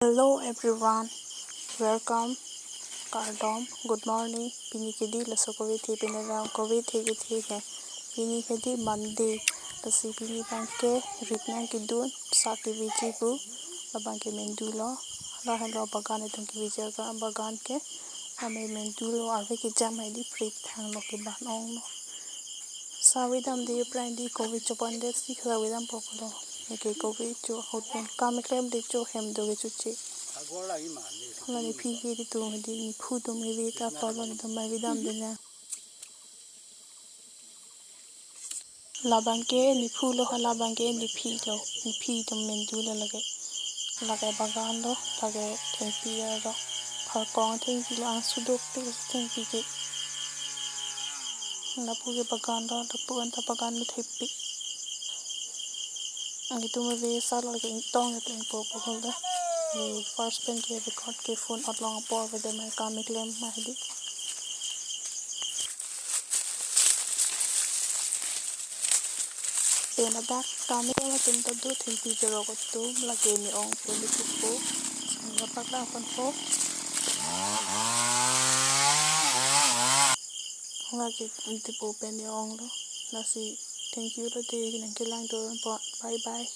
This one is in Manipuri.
Hello everyone, welcome. Kardom, good morning. Pini kedi laso COVID thi pinera COVID thi ki thi hai. Pini kedi Monday lasi pini bangke ritna kidun saki vici ku labangke mendulo la hello bagan itong ki vici ka bagan ke ame mendulo arve ki jam hai di prit thang lo ki ban ong no. Sawidam di prandi COVID chopande si sawidam poklo. Eke COVID cho hoten kamiklem di cho hem do ge chuchi. Là đi phi kia đi tuồng đi phu tuồng người Việt ta to lên tụi mày Việt Nam đi nè là bằng cái đi phu lo là bằng cái đi phi tụi mình du là cái bagan đó là cái thằng phi đó phải con thằng phi là ăn sudok thì thằng phi cái là phu cái bagan đó là phu anh ta bagan nó thằng phi anh tụi mày về sao là cái tông cái po po đó thì first pen cái record cái phone ở long po về đây mày cầm cái lem mày đi Pena dak kami kala tinta do timpi jero ko tu lagi ni ong puli kupo sanga pakla kon po lagi inti po peni ong lo nasi thank you lo te nang kilang do bye bye